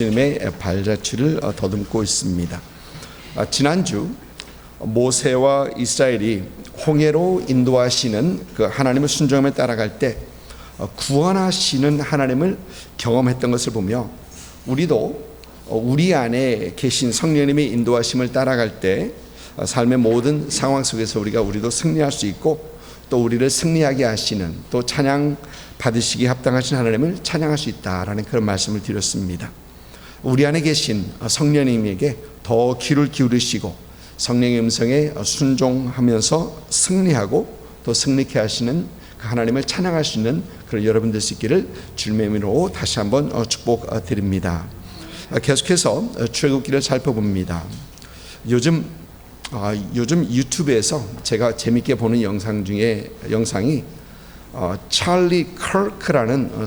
하나님의 발자취를 더듬고 있습니다. 지난주 모세와 이스라엘이 홍해로 인도하시는 그 하나님의 순종함에 따라갈 때 구원하시는 하나님을 경험했던 것을 보며 우리도 우리 안에 계신 성령님의 인도하심을 따라갈 때 삶의 모든 상황 속에서 우리도 승리할 수 있고 또 우리를 승리하게 하시는 또 찬양 받으시기에 합당하신 하나님을 찬양할 수 있다라는 그런 말씀을 드렸습니다. 우리 안에 계신 성령님에게 더 귀를 기울이시고 성령의 음성에 순종하면서 승리하고 또 승리케 하시는 그 하나님을 찬양할 수 있는 그런 여러분 될 수 있기를 주님의 이름으로 다시 한번 축복드립니다. 계속해서 출애굽기를 살펴봅니다. 요즘 유튜브에서 제가 재밌게 보는 영상이 찰리 커크라는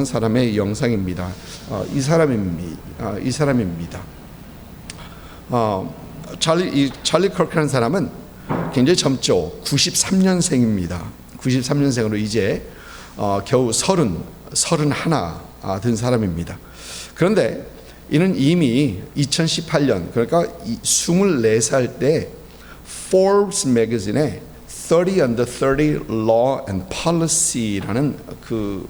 사람의 영상입니다. 이 사람입니다. 찰리 커크라는 사람은 굉장히 젊죠. 93년생입니다. 93년생으로 이제 겨우 31 된 사람입니다. 그런데 이는 이미 2018년 그러니까 24살 때 Forbes 매거진에 30 under 30 law and policy라는 그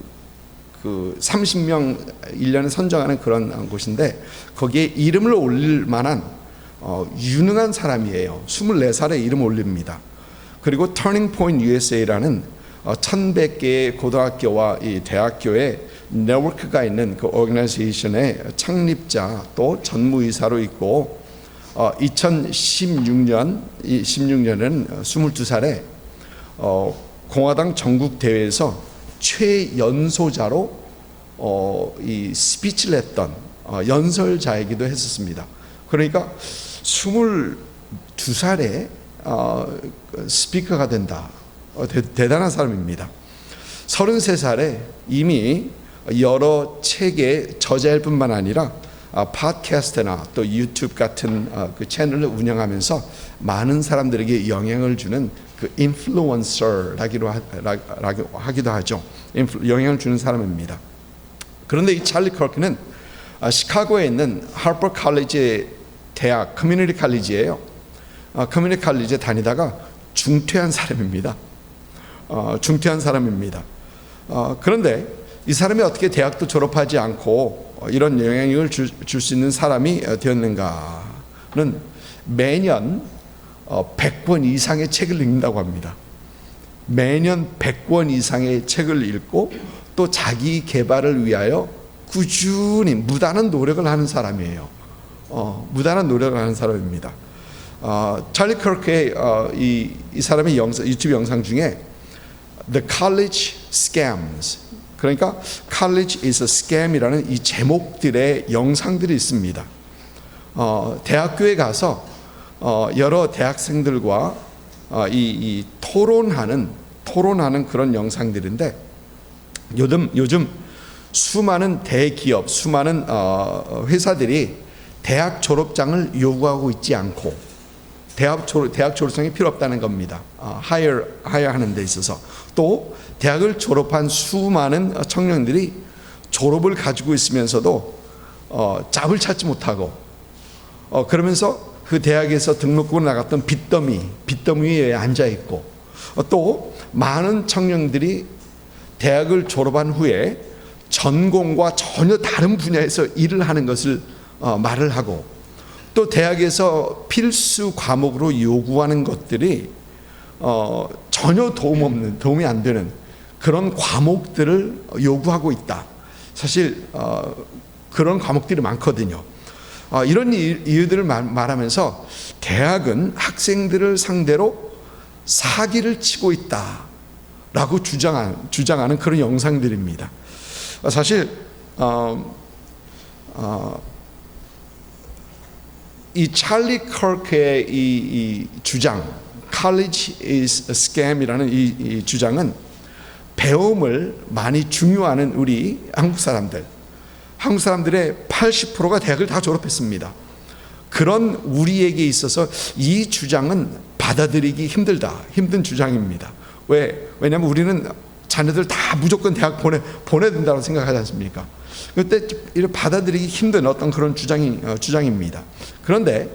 30명 1년에 선정하는 그런 곳인데 거기에 이름을 올릴 만한 유능한 사람이에요. 24살에 이름을 올립니다. 그리고 Turning Point USA라는 1100개의 고등학교와 이 대학교에 네트워크가 있는 그 오르가나이제이션의 창립자 또 전무이사로 있고 2016년에는 22살에 공화당 전국 대회에서 최연소자로 이 스피치를 했던 연설자이기도 했었습니다. 그러니까 22살에 스피커가 된다. 대단한 사람입니다. 33살에 이미 여러 책의 저자일 뿐만 아니라 팟캐스트나 또 유튜브 같은 그 채널을 운영하면서 많은 사람들에게 영향을 주는 그 인플루언서라기도 하기도 하죠. 영향을 주는 사람입니다. 그런데 이 찰리 커크는 시카고에 있는 하퍼 칼리지 대학 커뮤니티 칼리지예요. 커뮤니티 칼리지에 다니다가 중퇴한 사람입니다. 그런데 이 사람이 어떻게 대학도 졸업하지 않고 이런 영향력을 줄 수 있는 사람이 되었는가는 매년 100권 이상의 책을 읽는다고 합니다. 매년 100권 이상의 책을 읽고 또 자기 개발을 위하여 꾸준히 무단한 노력을 하는 사람이에요. 무단한 노력을 하는 사람입니다. 찰리 커크의 이 사람의 유튜브 영상 중에 The College Scams, 그러니까 College is a Scam이라는 이 제목들의 영상들이 있습니다. 대학교에 가서 여러 대학생들과 이 토론하는 그런 영상들인데 요즘 수많은 대기업, 수많은 회사들이 대학 졸업장을 요구하고 있지 않고 대학 졸업장이 필요 없다는 겁니다. 하여하는 데 있어서 또 대학을 졸업한 수많은 청년들이 졸업을 가지고 있으면서도 잡을 찾지 못하고 그러면서 그 대학에서 등록금을 나갔던 빚더미 위에 앉아 있고 또 많은 청년들이 대학을 졸업한 후에 전공과 전혀 다른 분야에서 일을 하는 것을 말을 하고 또 대학에서 필수 과목으로 요구하는 것들이 전혀 도움이 안 되는 그런 과목들을 요구하고 있다. 사실 그런 과목들이 많거든요. 이런 이유들을 말하면서 대학은 학생들을 상대로 사기를 치고 있다라고 주장하는 그런 영상들입니다. 사실 이 찰리 커크의 이 주장, College is a Scam이라는 이 주장은 배움을 많이 중요하는 우리 한국 사람들의 80%가 대학을 다 졸업했습니다. 그런 우리에게 있어서 이 주장은 받아들이기 힘든 주장입니다. 왜냐하면 우리는 자녀들 다 무조건 대학 보내야 된다고 생각하지 않습니까? 그때 받아들이기 힘든 어떤 그런 주장입니다. 그런데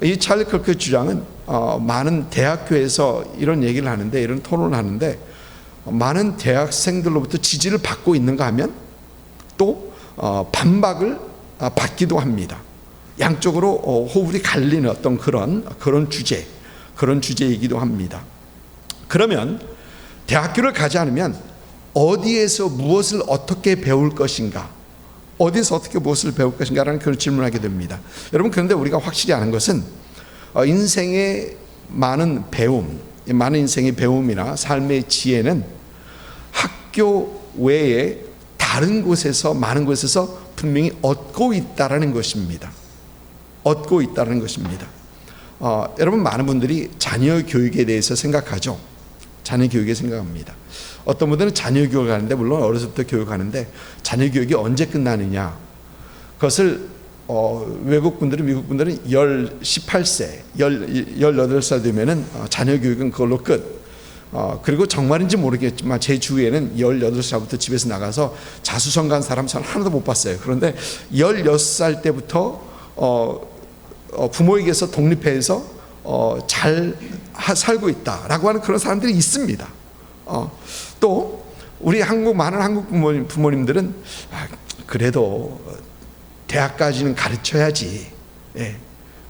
이 찰리 컬크의 주장은 많은 대학교에서 이런 얘기를 하는데, 이런 토론을 하는데, 많은 대학생들로부터 지지를 받고 있는가 하면 또 반박을 받기도 합니다. 양쪽으로 호불이 갈리는 어떤 그런 주제이기도 합니다. 그러면 대학교를 가지 않으면 어디에서 무엇을 어떻게 배울 것인가, 어디서 어떻게 무엇을 배울 것인가라는 그런 질문을 하게 됩니다. 여러분, 그런데 우리가 확실히 아는 것은 인생의 많은 인생의 배움이나 삶의 지혜는 학교 외에 다른 곳에서, 많은 곳에서 분명히 얻고 있다라는 것입니다. 여러분, 많은 분들이 자녀 교육에 대해서 생각하죠. 자녀 교육에 생각합니다. 어떤 분들은 자녀 교육을 하는데, 물론 어려서부터 교육하는데 자녀 교육이 언제 끝나느냐, 그것을 외국 분들은, 미국 분들은 18세, 18살 되면은 자녀 교육은 그걸로 끝. 그리고 정말인지 모르겠지만 제 주위에는 18살부터 집에서 나가서 자수성 간 사람 저는 하나도 못 봤어요. 그런데 16살 때부터 부모에게서 독립해서 잘 살고 있다라고 하는 그런 사람들이 있습니다. 또 우리 많은 한국 부모님들은 그래도 대학까지는 가르쳐야지,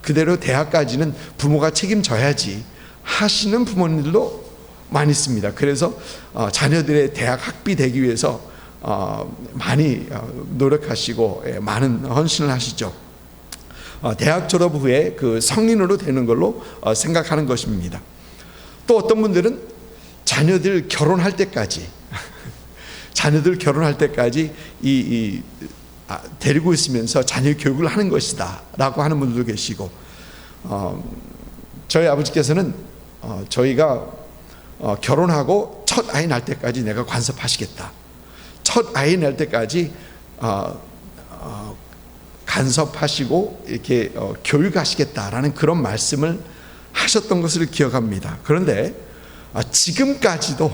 그대로 대학까지는 부모가 책임져야지 하시는 부모님들도 많이 있습니다. 그래서 자녀들의 대학 학비 되기 위해서 많이 노력하시고 많은 헌신을 하시죠. 대학 졸업 후에 그 성인으로 되는 걸로 생각하는 것입니다. 또 어떤 분들은 자녀들 결혼할 때까지 데리고 있으면서 자녀 교육을 하는 것이다 라고 하는 분들도 계시고, 저희 아버지께서는 저희가 결혼하고 첫 아이 날 때까지 내가 간섭하시겠다, 첫 아이 날 때까지 간섭하시고 이렇게 교육하시겠다라는 그런 말씀을 하셨던 것을 기억합니다. 그런데 지금까지도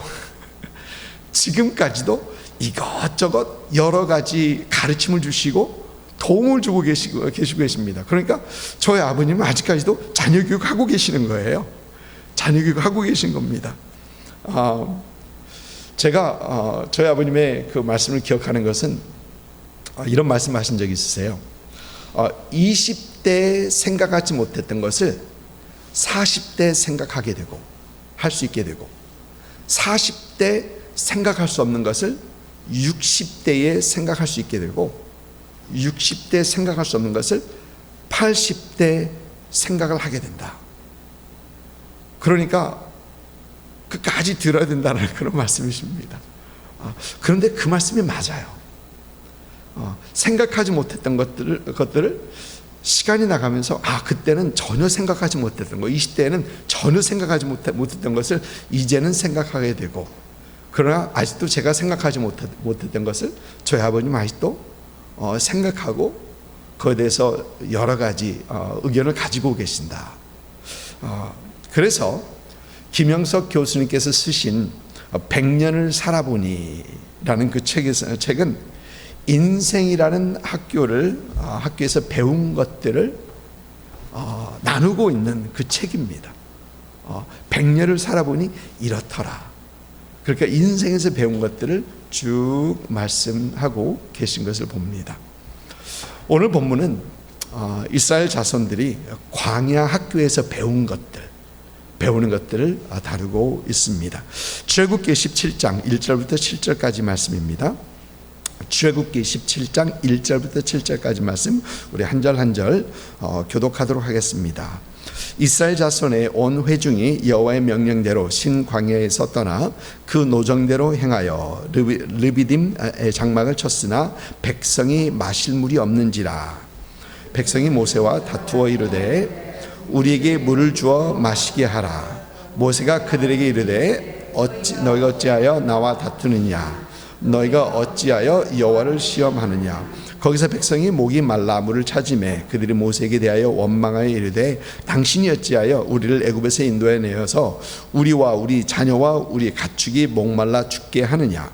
이것저것 여러 가지 가르침을 주시고 도움을 주고 계시고 계십니다. 그러니까 저희 아버님은 아직까지도 자녀 교육하고 계시는 거예요. 자녀 교육하고 계신 겁니다. 제가 저희 아버님의 그 말씀을 기억하는 것은 이런 말씀하신 적이 있으세요. 20대 생각하지 못했던 것을 40대 생각하게 되고 할 수 있게 되고, 40대 생각할 수 없는 것을 60대에 생각할 수 있게 되고, 60대 생각할 수 없는 것을 80대 생각을 하게 된다. 그러니까 끝까지 들어야 된다는 그런 말씀이십니다. 그런데 그 말씀이 맞아요. 생각하지 못했던 것들을 시간이 나가면서 그때는 전혀 생각하지 못했던 거, 20대에는 전혀 생각하지 못했던 것을 이제는 생각하게 되고, 그러나 아직도 제가 생각하지 못했던 것을 저희 아버님 아직도 생각하고 그에 대해서 여러 가지 의견을 가지고 계신다. 그래서 김영석 교수님께서 쓰신 100년을 살아보니라는 그 책은 인생이라는 학교에서 배운 것들을 나누고 있는 그 책입니다. 100년을 살아보니 이렇더라. 그러니까 인생에서 배운 것들을 쭉 말씀하고 계신 것을 봅니다. 오늘 본문은 이스라엘 자손들이 광야 학교에서 배우는 것들을 다루고 있습니다. 출애굽기 17장 1절부터 7절까지 말씀입니다. 출애굽기 17장 1절부터 7절까지 말씀 우리 한 절 한 절 교독하도록 하겠습니다. 이스라엘 자손의 온 회중이 여호와의 명령대로 신광야에서 떠나 그 노정대로 행하여 르비딤의 장막을 쳤으나 백성이 마실 물이 없는지라. 백성이 모세와 다투어 이르되 우리에게 물을 주어 마시게 하라. 모세가 그들에게 이르되 너희가 어찌하여 나와 다투느냐? 너희가 어찌하여 여호와를 시험하느냐? 거기서 백성이 목이 말라 물을 찾으매 그들이 모세에게 대하여 원망하여 이르되 당신이 어찌하여 우리를 애굽에서 인도해 내어서 우리와 우리 자녀와 우리 가축이 목말라 죽게 하느냐?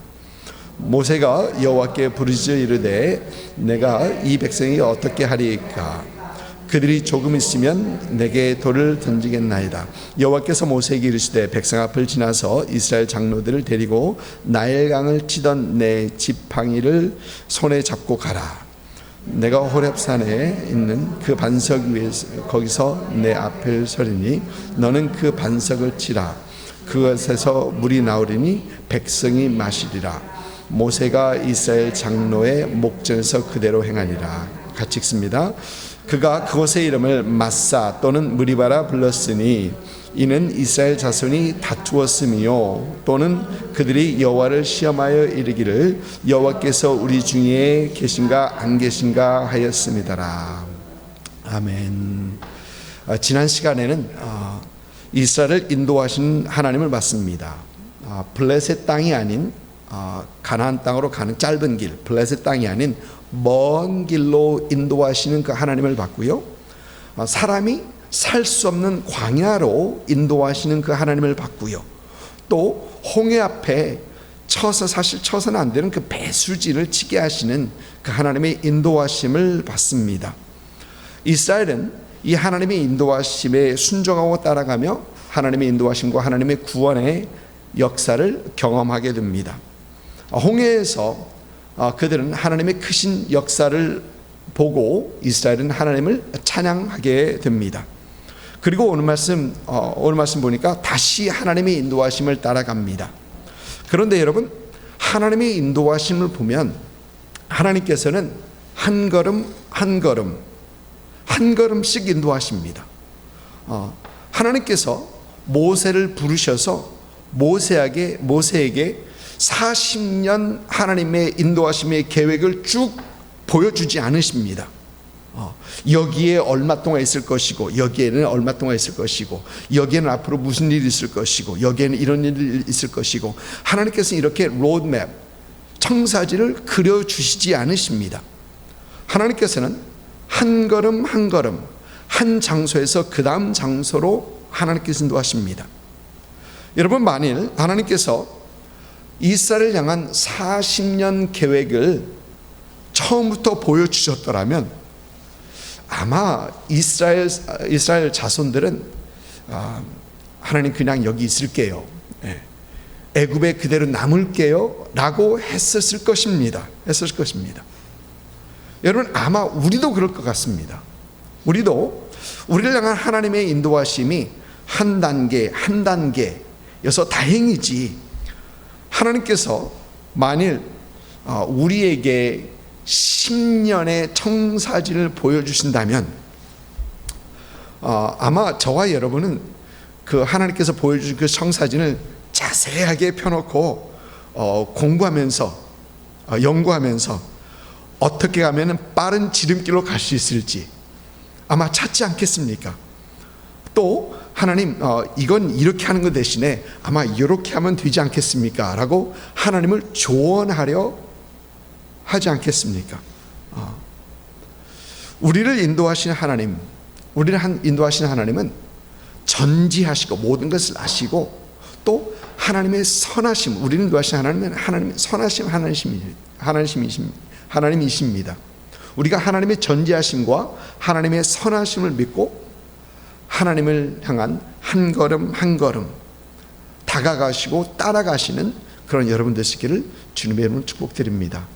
모세가 여호와께 부르짖어 이르되 내가 이 백성이 어떻게 하리이까? 그들이 조금 있으면 내게 돌을 던지겠나이다. 여호와께서 모세에게 이르시되 백성 앞을 지나서 이스라엘 장로들을 데리고 나일강을 치던 내 지팡이를 손에 잡고 가라. 내가 호렙산에 있는 그 반석 위에서 거기서 내 앞을 서리니 너는 그 반석을 치라. 그것에서 물이 나오리니 백성이 마시리라. 모세가 이스라엘 장로의 목전에서 그대로 행하니라. 같이 읽습니다. 그가 그곳의 이름을 마사 또는 무리바라 불렀으니 이는 이스라엘 자손이 다투었으며 또는 그들이 여호와를 시험하여 이르기를 여호와께서 우리 중에 계신가 안 계신가 하였음이더라. 아멘. 지난 시간에는 이스라엘을 인도하신 하나님을 봤습니다. 블레셋 땅이 아닌 가나안 땅으로 가는 짧은 길, 블레셋 땅이 아닌 먼 길로 인도하시는 그 하나님을 봤고요. 사람이 살 수 없는 광야로 인도하시는 그 하나님을 봤고요. 또 홍해 앞에 사실 쳐서는 안 되는 그 배수진을 치게 하시는 그 하나님의 인도하심을 봤습니다. 이스라엘은 이 하나님의 인도하심에 순종하고 따라가며 하나님의 인도하심과 하나님의 구원의 역사를 경험하게 됩니다. 홍해에서 그들은 하나님의 크신 역사를 보고 이스라엘은 하나님을 찬양하게 됩니다. 그리고 오늘 말씀 보니까 다시 하나님의 인도하심을 따라갑니다. 그런데 여러분, 하나님의 인도하심을 보면 하나님께서는 한 걸음 한 걸음씩 인도하십니다. 하나님께서 모세를 부르셔서 모세에게 40년 하나님의 인도하심의 계획을 쭉 보여주지 않으십니다. 여기에 얼마 동안 있을 것이고 여기에는 얼마 동안 있을 것이고 여기에는 앞으로 무슨 일이 있을 것이고 여기에는 이런 일이 있을 것이고 하나님께서는 이렇게 로드맵, 청사진을 그려주시지 않으십니다. 하나님께서는 한 걸음 한 걸음 한 장소에서 그 다음 장소로 하나님께서 인도하십니다. 여러분, 만일 하나님께서 이스라엘을 향한 40년 계획을 처음부터 보여주셨더라면 아마 이스라엘 자손들은 하나님 그냥 여기 있을게요, 애굽에 그대로 남을게요 라고 했을 것입니다. 여러분, 아마 우리도 그럴 것 같습니다. 우리도 우리를 향한 하나님의 인도하심이 한 단계여서 다행이지, 하나님께서 만일 우리에게 10년의 청사진을 보여주신다면 아마 저와 여러분은 그 하나님께서 보여주신 그 청사진을 자세하게 펴놓고 공부하면서 연구하면서 어떻게 가면 빠른 지름길로 갈 수 있을지 아마 찾지 않겠습니까? 또 하나님, 이건 이렇게 하는 것 대신에 아마 이렇게 하면 되지 않겠습니까? 라고 하나님을 조언하려 하지 않겠습니까? 우리를 인도하시는 하나님은 전지하시고 모든 것을 아시고 또 하나님의 선하심, 우리를 인도하시는 하나님은 하나님의 선하심 하나님이십니다. 우리가 하나님의 전지하심과 하나님의 선하심을 믿고 하나님을 향한 한 걸음 한 걸음 다가가시고 따라가시는 그런 여러분 되시기를 주님의 이름으로 축복드립니다.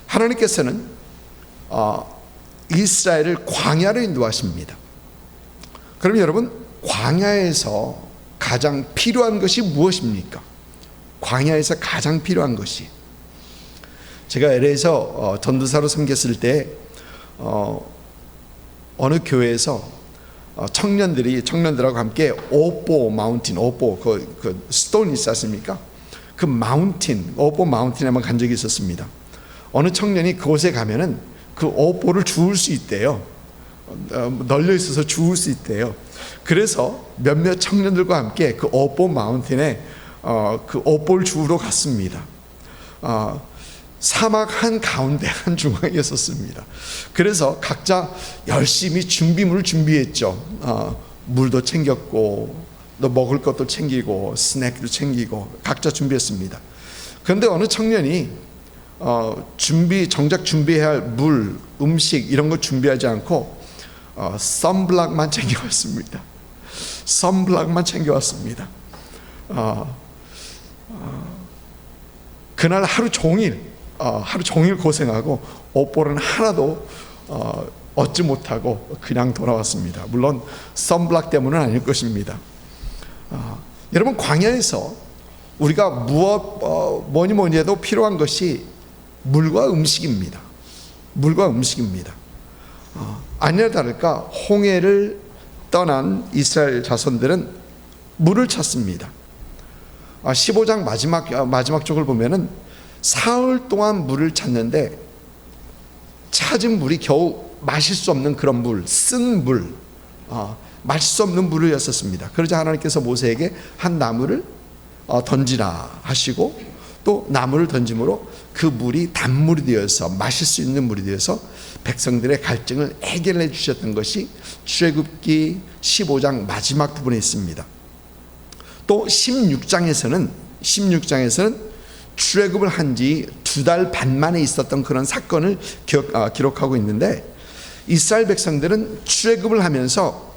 하나님께서는 이스라엘을 광야로 인도하십니다. 그럼 여러분, 광야에서 가장 필요한 것이 무엇입니까? 광야에서 가장 필요한 것이, 제가 LA에서 전도사로 섬겼을 때 어느 교회에서 청년들하고 함께 오뽀 마운틴, 그 스톤이 있지 않습니까? 그 마운틴, 오뽀 마운틴에 한번 간 적이 있었습니다. 어느 청년이 그곳에 가면은 그 오뽀를 주울 수 있대요. 널려 있어서 주울 수 있대요. 그래서 몇몇 청년들과 함께 그 오뽀 마운틴에 그 오뽀를 주우러 갔습니다. 사막 한 가운데 한 중앙이었습니다. 그래서 각자 열심히 준비물을 준비했죠. 물도 챙겼고 또 먹을 것도 챙기고 스낵도 챙기고 각자 준비했습니다. 그런데 어느 청년이 정작 준비해야 할 물, 음식 이런 거 준비하지 않고 선블락만 챙겨왔습니다. 선블락만 챙겨왔습니다. 그날 하루 종일 고생하고 옷보는 하나도 얻지 못하고 그냥 돌아왔습니다. 물론 선블락 때문은 아닐 것입니다. 여러분, 광야에서 우리가 뭐니 해도 필요한 것이 물과 음식입니다. 물과 음식입니다. 아니나 다를까 홍해를 떠난 이스라엘 자손들은 물을 찾습니다. 15장 마지막 쪽을 보면은 사흘 동안 물을 찾는데 찾은 물이 겨우 마실 수 없는 그런 물, 쓴 물, 마실 수 없는 물이었습니다. 그러자 하나님께서 모세에게 한 나무를 던지라 하시고 또 나무를 던짐으로 그 물이 단물이 되어서 마실 수 있는 물이 되어서 백성들의 갈증을 해결해 주셨던 것이 출애굽기 15장 마지막 부분에 있습니다. 또 16장에서는 출애굽을 한 지 2달 반 만에 있었던 그런 사건을 기록하고 있는데, 이스라엘 백성들은 출애굽을 하면서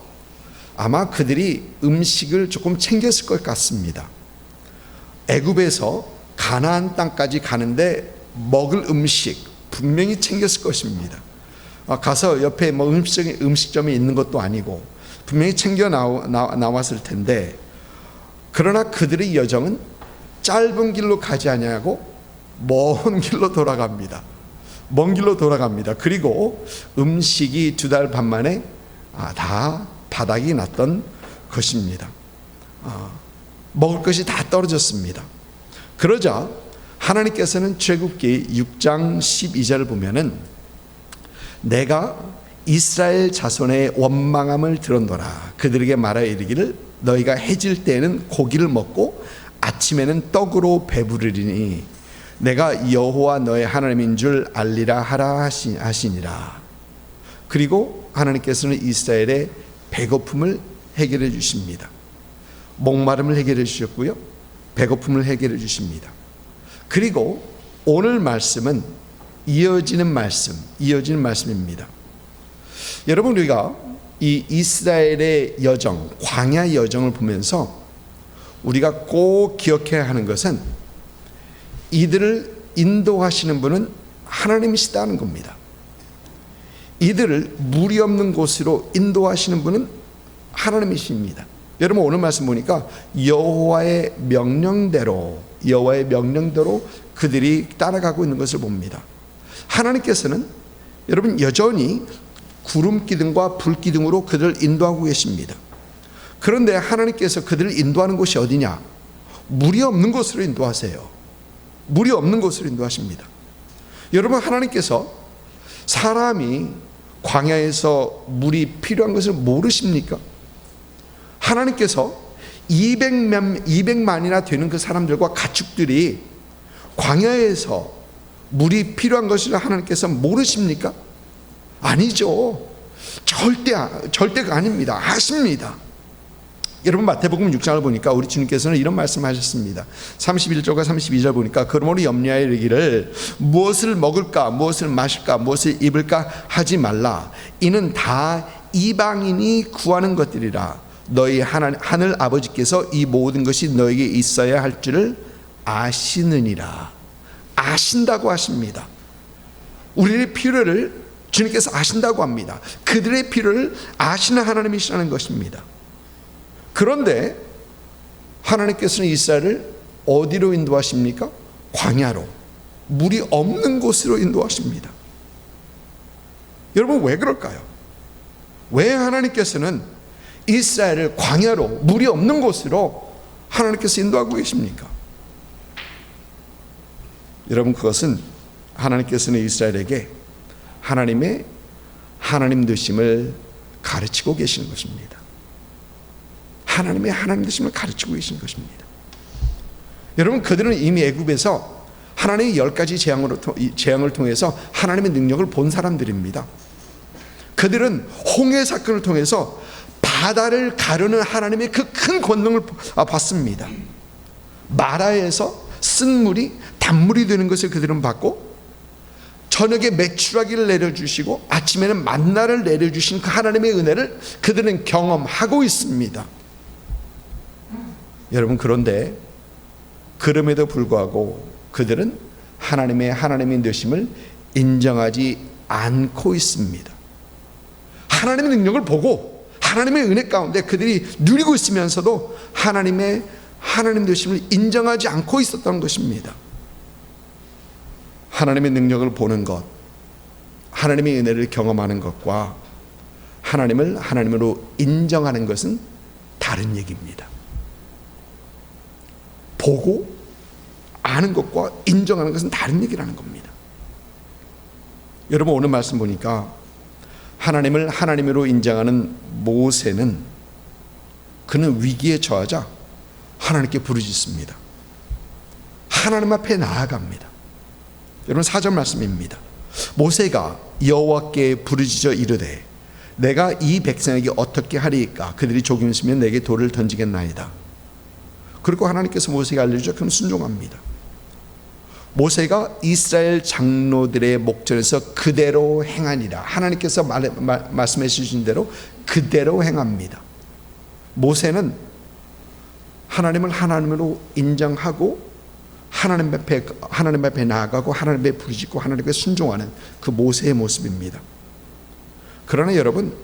아마 그들이 음식을 조금 챙겼을 것 같습니다. 애굽에서 가나안 땅까지 가는데 먹을 음식 분명히 챙겼을 것입니다. 가서 옆에 뭐 음식점이 있는 것도 아니고 분명히 챙겨 나왔을 텐데, 그러나 그들의 여정은 짧은 길로 가지 아니하고 먼 길로 돌아갑니다. 그리고 음식이 2달 반 만에 다 바닥이 났던 것입니다. 먹을 것이 다 떨어졌습니다. 그러자 하나님께서는 출애굽기 6장 12절을 보면은 내가 이스라엘 자손의 원망함을 들었노라. 그들에게 말하여 이르기를 너희가 해질 때에는 고기를 먹고 아침에는 떡으로 배부르리니 내가 여호와 너의 하나님인 줄 알리라 하라 하시니라. 그리고 하나님께서는 이스라엘의 배고픔을 해결해 주십니다. 목마름을 해결해 주셨고요, 배고픔을 해결해 주십니다. 그리고 오늘 말씀은 이어지는 말씀입니다. 여러분, 우리가 이 이스라엘의 여정, 광야 여정을 보면서 우리가 꼭 기억해야 하는 것은 이들을 인도하시는 분은 하나님이시다는 겁니다. 이들을 물이 없는 곳으로 인도하시는 분은 하나님이십니다. 여러분, 오늘 말씀 보니까 여호와의 명령대로 그들이 따라가고 있는 것을 봅니다. 하나님께서는 여러분 여전히 구름 기둥과 불 기둥으로 그들을 인도하고 계십니다. 그런데 하나님께서 그들을 인도하는 곳이 어디냐? 물이 없는 곳으로 인도하세요. 물이 없는 곳으로 인도하십니다. 여러분, 하나님께서 사람이 광야에서 물이 필요한 것을 모르십니까? 하나님께서 200만이나 되는 그 사람들과 가축들이 광야에서 물이 필요한 것을 하나님께서 모르십니까? 아니죠. 절대가 아닙니다. 아십니다. 여러분, 마태복음 6장을 보니까 우리 주님께서는 이런 말씀하셨습니다. 31절과 32절 보니까 그러므로 염려하여 이르기를 무엇을 먹을까, 무엇을 마실까, 무엇을 입을까 하지 말라. 이는 다 이방인이 구하는 것들이라. 너희 하늘 아버지께서 이 모든 것이 너에게 있어야 할 줄을 아시느니라. 아신다고 하십니다. 우리의 필요를 주님께서 아신다고 합니다. 그들의 필요를 아시는 하나님이시라는 것입니다. 그런데 하나님께서는 이스라엘을 어디로 인도하십니까? 광야로, 물이 없는 곳으로 인도하십니다. 여러분, 왜 그럴까요? 왜 하나님께서는 이스라엘을 광야로, 물이 없는 곳으로 하나님께서 인도하고 계십니까? 여러분, 그것은 하나님께서는 이스라엘에게 하나님의 하나님 되심을 가르치고 계시는 것입니다. 하나님의 하나님 되심을 가르치고 계신 것입니다. 여러분, 그들은 이미 애굽에서 하나님의 10가지 재앙을 통해서 하나님의 능력을 본 사람들입니다. 그들은 홍해 사건을 통해서 바다를 가르는 하나님의 그 큰 권능을 봤습니다. 마라에서 쓴 물이 단물이 되는 것을 그들은 받고, 저녁에 메추라기를 내려주시고 아침에는 만나를 내려주신 그 하나님의 은혜를 그들은 경험하고 있습니다. 여러분, 그런데 그럼에도 불구하고 그들은 하나님의 되심을 인정하지 않고 있습니다. 하나님의 능력을 보고 하나님의 은혜 가운데 그들이 누리고 있으면서도 하나님 되심을 인정하지 않고 있었던 것입니다. 하나님의 능력을 보는 것, 하나님의 은혜를 경험하는 것과 하나님을 하나님으로 인정하는 것은 다른 얘기입니다. 보고 아는 것과 인정하는 것은 다른 얘기라는 겁니다. 여러분, 오늘 말씀 보니까 하나님을 하나님으로 인정하는 모세는 그는 위기에 처하자 하나님께 부르짖습니다. 하나님 앞에 나아갑니다. 여러분, 4절 말씀입니다. 모세가 여호와께 부르짖어 이르되 내가 이 백성에게 어떻게 하리이까? 그들이 조금 있으면 내게 돌을 던지겠나이다. 그리고 하나님께서 모세에게 알려주자 그는 순종합니다. 모세가 이스라엘 장로들의 목전에서 그대로 행하니라. 하나님께서 말씀해 주신 대로 그대로 행합니다. 모세는 하나님을 하나님으로 인정하고 하나님 앞에 나아가고 하나님 앞에 부르짖고 하나님께 순종하는 그 모세의 모습입니다. 그러나 여러분,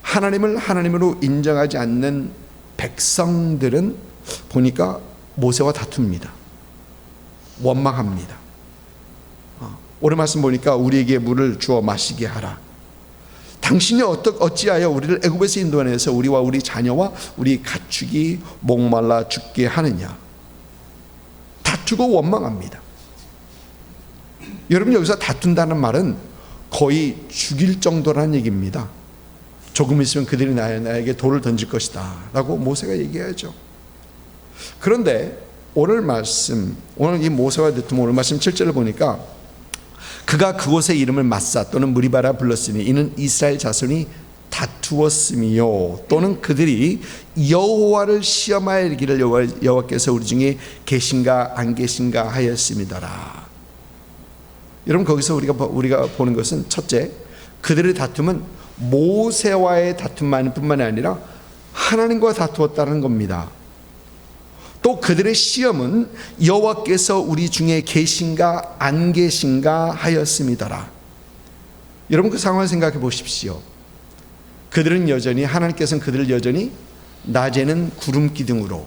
하나님을 하나님으로 인정하지 않는 백성들은 보니까 모세와 다툽니다. 원망합니다. 오늘 말씀 보니까 우리에게 물을 주어 마시게 하라. 당신이 어찌하여 우리를 애굽에서 인도하내서 우리와 우리 자녀와 우리 가축이 목말라 죽게 하느냐. 다투고 원망합니다. 여러분, 여기서 다툰다는 말은 거의 죽일 정도라는 얘기입니다. 조금 있으면 그들이 나에게 돌을 던질 것이다 라고 모세가 얘기하죠. 그런데 오늘 이 모세와 다툼 오늘 말씀 7절을 보니까 그가 그곳의 이름을 마사 또는 무리바라 불렀으니 이는 이스라엘 자손이 다투었으며 또는 그들이 여호와를 시험하여 이르기를 여호와께서 우리 중에 계신가 안 계신가 하였음이더라. 여러분, 거기서 우리가 보는 것은 첫째, 그들의 다툼은 모세와의 다툼뿐만이 아니라 하나님과 다투었다는 겁니다. 또 그들의 시험은 여호와께서 우리 중에 계신가 안 계신가 하였음이더라. 여러분, 그 상황을 생각해 보십시오. 하나님께서는 그들을 여전히 낮에는 구름 기둥으로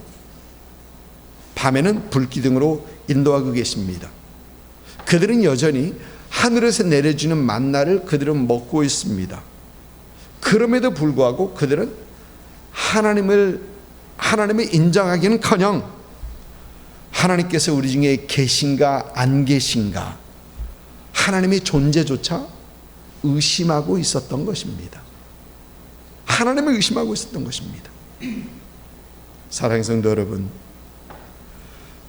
밤에는 불 기둥으로 인도하고 계십니다. 그들은 여전히 하늘에서 내려주는 만나를 그들은 먹고 있습니다. 그럼에도 불구하고 그들은 하나님을 인정하기는커녕 하나님께서 우리 중에 계신가 안 계신가 하나님의 존재조차 의심하고 있었던 것입니다. 하나님을 의심하고 있었던 것입니다. 사랑하는 성도 여러분,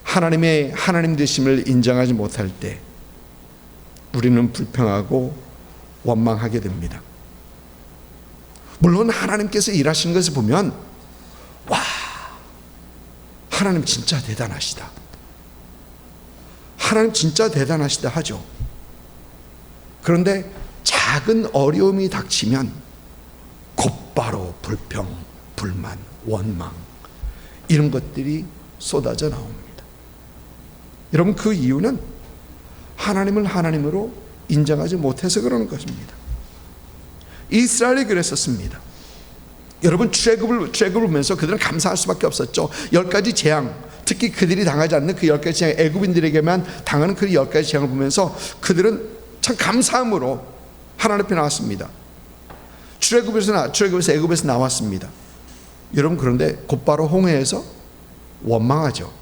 하나님 되심을 인정하지 못할 때 우리는 불평하고 원망하게 됩니다. 물론 하나님께서 일하신 것을 보면 와, 하나님 진짜 대단하시다, 하나님 진짜 대단하시다 하죠. 그런데 작은 어려움이 닥치면 곧바로 불평, 불만, 원망 이런 것들이 쏟아져 나옵니다. 여러분, 그 이유는 하나님을 하나님으로 인정하지 못해서 그러는 것입니다. 이스라엘이 그랬었습니다. 여러분, 출애굽을 보면서 그들은 감사할 수밖에 없었죠. 10가지 재앙, 특히 그들이 당하지 않는 그 10가지 재앙, 애굽인들에게만 당하는 그 10가지 재앙을 보면서 그들은 참 감사함으로 하나님 앞에 나왔습니다. 출애굽에서 애굽에서 나왔습니다. 여러분, 그런데 곧바로 홍해에서 원망하죠.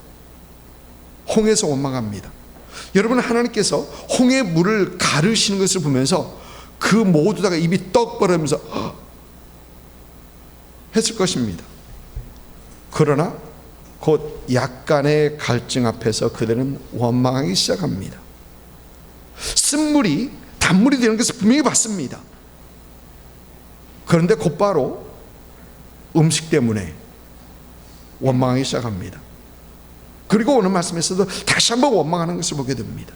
홍해에서 원망합니다. 여러분, 하나님께서 홍해 물을 가르시는 것을 보면서 그 모두 다가 입이 떡 벌어지면서 했을 것입니다. 그러나 곧 약간의 갈증 앞에서 그들은 원망하기 시작합니다. 쓴물이 단물이 되는 것을 분명히 봤습니다. 그런데 곧바로 음식 때문에 원망하기 시작합니다. 그리고 오늘 말씀에서도 다시 한번 원망하는 것을 보게 됩니다.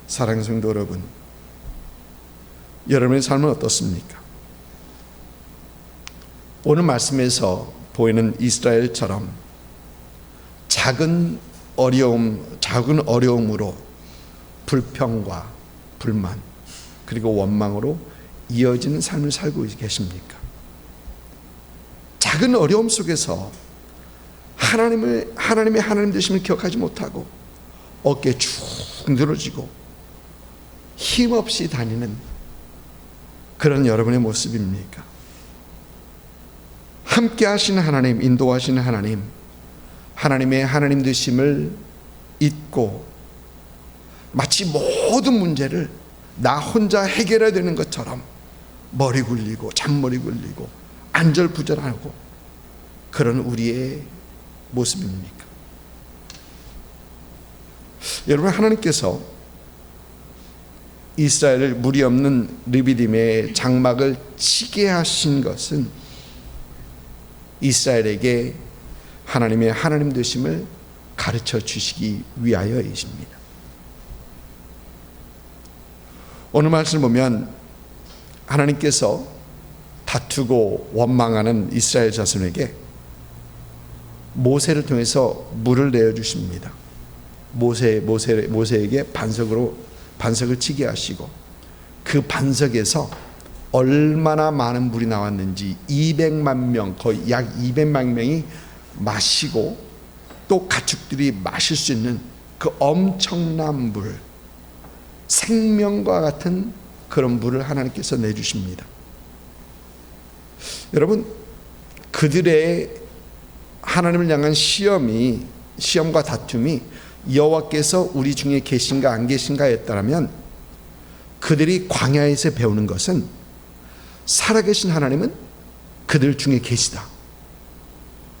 사랑하는 성도 여러분, 여러분의 삶은 어떻습니까? 오늘 말씀에서 보이는 이스라엘처럼 작은 어려움으로 불평과 불만 그리고 원망으로 이어지는 삶을 살고 계십니까? 작은 어려움 속에서 하나님의 하나님 되심을 기억하지 못하고 어깨 쭉 늘어지고 힘없이 다니는 그런 여러분의 모습입니까? 함께 하시는 하나님, 인도하시는 하나님, 하나님의 하나님 되심을 잊고 마치 모든 문제를 나 혼자 해결해야 되는 것처럼 머리 굴리고 잔머리 굴리고 안절부절하고 그런 우리의 모습입니까? 여러분, 하나님께서 이스라엘을 무리 없는 르비딤의 장막을 치게 하신 것은 이스라엘에게 하나님의 하나님 되심을 가르쳐 주시기 위하여이십니다. 오늘 말씀을 보면 하나님께서 다투고 원망하는 이스라엘 자손에게 모세를 통해서 물을 내어 주십니다. 모세에게 반석을 치게 하시고 그 반석에서 얼마나 많은 물이 나왔는지 200만 명, 거의 약 200만 명이 마시고 또 가축들이 마실 수 있는 그 엄청난 물, 생명과 같은 그런 물을 하나님께서 내주십니다. 여러분, 그들의 하나님을 향한 시험과 다툼이 여호와께서 우리 중에 계신가 안 계신가 했다면 그들이 광야에서 배우는 것은 살아계신 하나님은 그들 중에 계시다.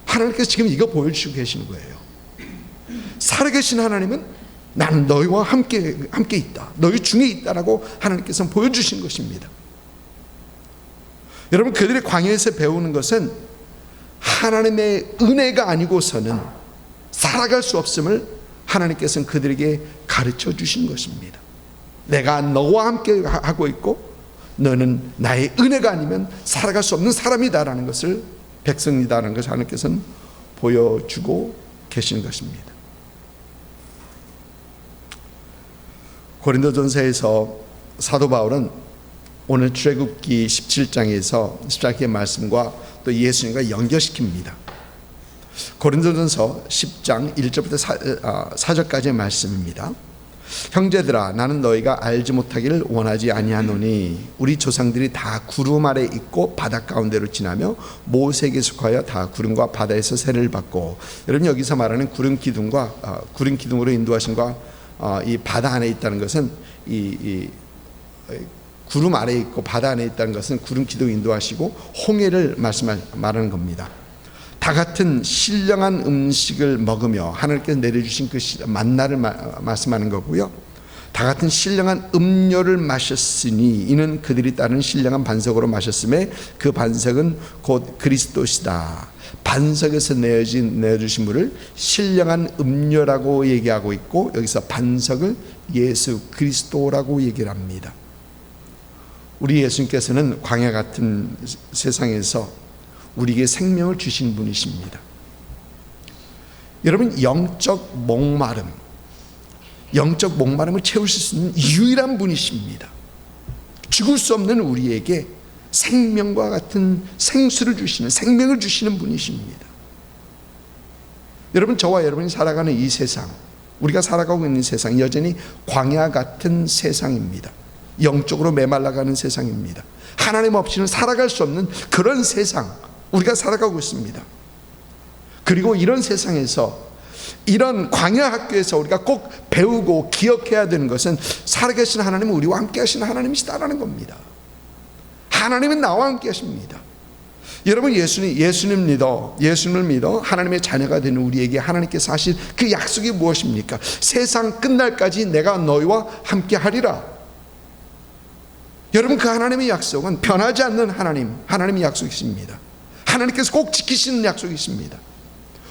하나님께서 지금 이거 보여주시고 계시는 거예요. 살아계신 하나님은 나는 너희와 함께 있다. 너희 중에 있다라고 하나님께서 보여주신 것입니다. 여러분, 그들이 광야에서 배우는 것은 하나님의 은혜가 아니고서는 살아갈 수 없음을 하나님께서는 그들에게 가르쳐 주신 것입니다. 내가 너와 함께 하고 있고 너는 나의 은혜가 아니면 살아갈 수 없는 사람이다라는 것을, 백성이다라는 것을 하나님께서는 보여주고 계시는 것입니다. 고린도전서에서 사도 바울은 오늘 출애굽기 17장에서 14개의 말씀과 또 예수님과 연결시킵니다. 고린도전서 10장 1절부터 4절까지의 말씀입니다. 형제들아, 나는 너희가 알지 못하기를 원하지 아니하노니 우리 조상들이 다 구름 아래 있고 바다 가운데로 지나며 모세에게 속하여 다 구름과 바다에서 세례를 받고, 여러분 여기서 말하는 구름 기둥으로 인도하심과 이 바다 안에 있다는 것은 이 구름 아래에 있고 바다 안에 있다는 것은 구름 기둥 인도하시고 홍해를 말하는 겁니다. 다 같은 신령한 음식을 먹으며 하나님께서 내려주신 그 만나를 말씀하는 거고요. 다 같은 신령한 음료를 마셨으니 이는 그들이 따른 신령한 반석으로 마셨음에 그 반석은 곧 그리스도시다. 반석에서 내어주신 물을 신령한 음료라고 얘기하고 있고, 여기서 반석을 예수 그리스도라고 얘기를 합니다. 우리 예수님께서는 광야 같은 세상에서 우리에게 생명을 주신 분이십니다. 여러분, 영적 목마름을 채우실 수 있는 유일한 분이십니다. 죽을 수 없는 우리에게 생명과 같은 생수를 주시는, 생명을 주시는 분이십니다. 여러분, 저와 여러분이 살아가는 이 세상, 우리가 살아가고 있는 세상, 여전히 광야 같은 세상입니다. 영적으로 메말라가는 세상입니다. 하나님 없이는 살아갈 수 없는 그런 세상, 우리가 살아가고 있습니다. 그리고 이런 세상에서, 이런 광야 학교에서 우리가 꼭 배우고 기억해야 되는 것은 살아계신 하나님은 우리와 함께 하시는 하나님이시다라는 겁니다. 하나님은 나와 함께 하십니다. 여러분, 예수님을 믿어 하나님의 자녀가 되는 우리에게 하나님께서 하신 그 약속이 무엇입니까? 세상 끝날까지 내가 너희와 함께 하리라. 여러분, 그 하나님의 약속은 변하지 않는 하나님의 약속이십니다. 하나님께서 꼭 지키시는 약속이십니다.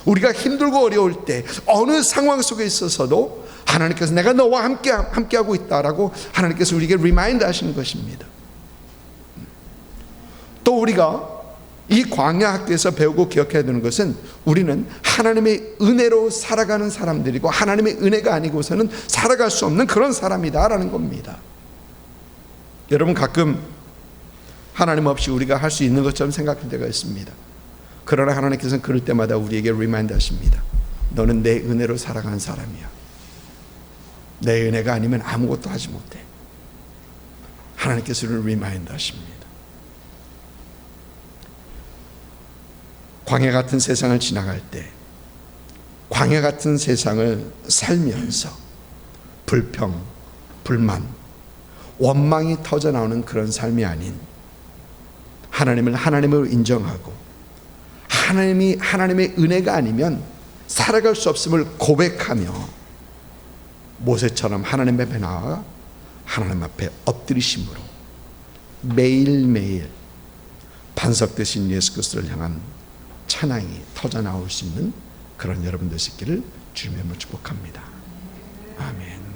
우리가 힘들고 어려울 때 어느 상황 속에 있어서도 하나님께서 내가 너와 함께하고 있다라고 하나님께서 우리에게 리마인드 하시는 것입니다. 또 우리가 이 광야 학교에서 배우고 기억해야 되는 것은 우리는 하나님의 은혜로 살아가는 사람들이고 하나님의 은혜가 아니고서는 살아갈 수 없는 그런 사람이다라는 겁니다. 여러분, 가끔 하나님 없이 우리가 할 수 있는 것처럼 생각할 때가 있습니다. 그러나 하나님께서는 그럴 때마다 우리에게 리마인드 하십니다. 너는 내 은혜로 살아가는 사람이야. 내 은혜가 아니면 아무것도 하지 못해. 하나님께서 우리를 리마인드 하십니다. 광야 같은 세상을 지나갈 때, 광야 같은 세상을 살면서 불평, 불만, 원망이 터져나오는 그런 삶이 아닌 하나님을 하나님으로 인정하고 하나님이 하나님의 은혜가 아니면 살아갈 수 없음을 고백하며 모세처럼 하나님 앞에 나와 하나님 앞에 엎드리심으로 매일매일 반석 되신 예수 그리스도를 향한 찬양이 터져나올 수 있는 그런 여러분 되시기를 주님의 이름으로 축복합니다. 아멘.